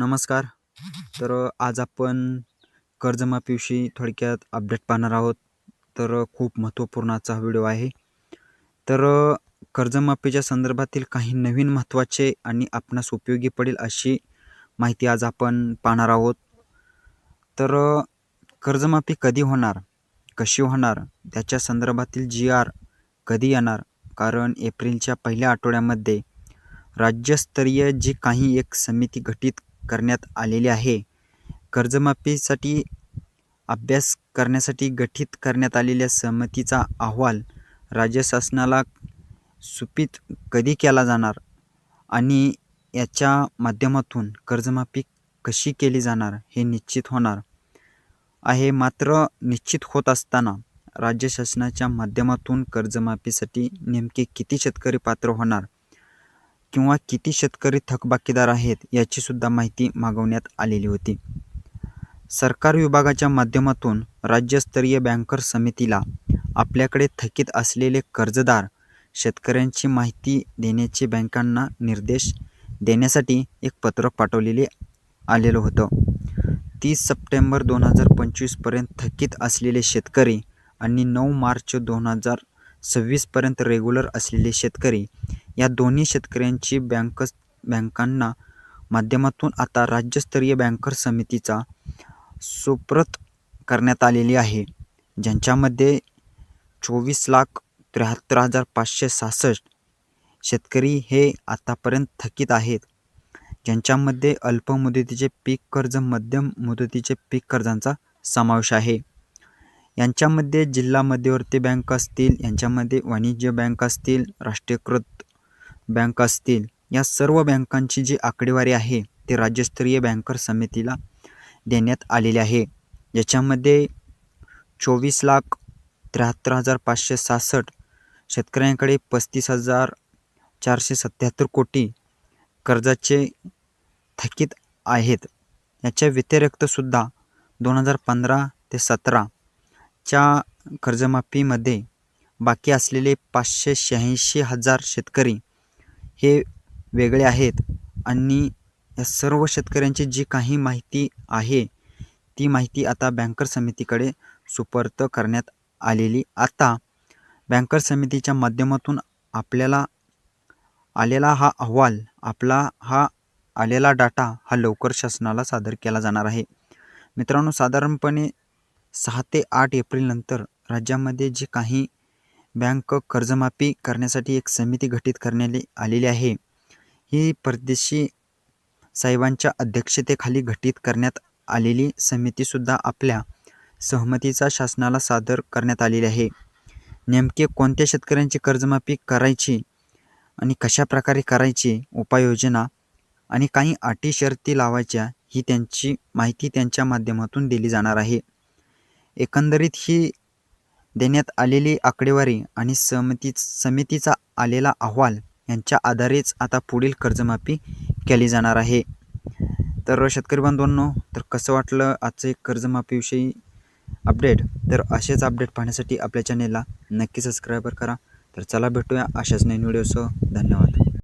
नमस्कार. आज आपण कर्जमाफीविषयी थोडक्यात अपडेट पाहणार आहोत. खूप महत्त्वपूर्ण आजचा हा व्हिडिओ आहे. कर्जमाफीच्या संदर्भातील काही नवीन महत्त्वाचे आणि आपणास उपयोगी पडेल अशी माहिती आज आपण पाहणार आहोत. कर्जमाफी कधी होणार, कशी होणार, त्याच्या संदर्भातील GR कधी येणार, कारण एप्रिलच्या पहिल्या आठवड्यामध्ये राज्यस्तरीय जी काही एक समिती गठीत करण्यात आलेली आहे. कर्जमाफीसाठी अभ्यास करण्यासाठी गठीत करण्यात आलेल्या समितीचा अहवाल राज्य शासनाला सुपूर्द कधी केला जाणार आणि याच्या माध्यमातून कर्जमाफी कशी केली जाणार हे निश्चित होणार आहे. मात्र निश्चित होत असताना राज्य शासनाच्या माध्यमातून कर्जमाफीसाठी नेमके किती शेतकरी पात्र होणार किंवा किती शेतकरी थकबाकीदार आहेत याची सुद्धा माहिती मागवण्यात आलेली होती. सरकार विभागाच्या माध्यमातून राज्यस्तरीय बँकर्स समितीला आपल्याकडे थकीत असलेले कर्जदार शेतकऱ्यांची माहिती देण्याचे बँकांना निर्देश देण्यासाठी एक पत्रक पाठवलेले आलेलं होतं. 30 सप्टेंबर 2025 पर्यंत थकीत असलेले शेतकरी आणि 9 मार्च 2026 पर्यंत रेग्युलर असलेले शेतकरी या दोन्ही शेतकऱ्यांची बँकांना माध्यमातून आता राज्यस्तरीय बँकर्स समितीचा सुपूर्द करण्यात आलेली आहे. ज्यांच्यामध्ये 24,73,566 शेतकरी हे आतापर्यंत थकीत आहेत. ज्यांच्यामध्ये अल्प मुदतीचे पीक कर्ज, मध्यम मुदतीचे पीक कर्जांचा समावेश आहे. यांच्यामध्ये जिल्हा मध्यवर्ती बँक असतील, यांच्यामध्ये वाणिज्य बँक असतील, राष्ट्रीयकृत बँक असतील, या सर्व बँकांची जी आकडेवारी आहे ती राज्यस्तरीय बँकर्स समितीला देण्यात आलेली आहे. याच्यामध्ये 24,73,566 शेतकऱ्यांकडे 35,477 कोटी कर्जाचे थकीत आहेत. याच्या व्यतिरिक्त सुद्धा 2015 ते 17 च्या कर्जमाफीमध्ये बाकी असलेले 586,000 शेतकरी हे वेगळे आहेत आणि या सर्व शेतकऱ्यांची जी काही माहिती आहे ती माहिती आता बँकर्स समितीकडे सुपूर्द करण्यात आलेली. आता बँकर्स समितीच्या माध्यमातून आपल्याला आलेला हा अहवाल, आपला हा आलेला डाटा हा लवकर शासनाला सादर केला जाणार आहे. मित्रांनो, साधारणपणे 6 ते 8 एप्रिल नंतर राज्यामध्ये जी काही बँक कर्जमाफी करण्यासाठी एक समिती गठीत करण्यात आलेली आहे, ही परदेशी साहेबांच्या अध्यक्षतेखाली गठीत करण्यात आलेली समितीसुद्धा आपल्या सहमतीचा शासनाला सादर करण्यात आलेली आहे. नेमके कोणत्या शेतकऱ्यांची कर्जमाफी करायची आणि कशा प्रकारे करायची, उपाययोजना आणि काही अटी शर्ती लावायच्या, ही त्यांची माहिती त्यांच्या माध्यमातून दिली जाणार आहे. एकंदरीत ही देण्यात आलेली आकडेवारी आणि समितीचा आलेला अहवाल यांच्या आधारेच आता पुढील कर्जमाफी केली जाणार आहे. शेतकरी बांधवांनो, कसं वाटलं आजचे कर्जमाफीविषयी अपडेट? असेच अपडेट पाहण्यासाठी आपल्या चॅनेलला नक्की सबस्क्राईब करा. चला भेटूया अशाच नवीन व्हिडिओसह. धन्यवाद.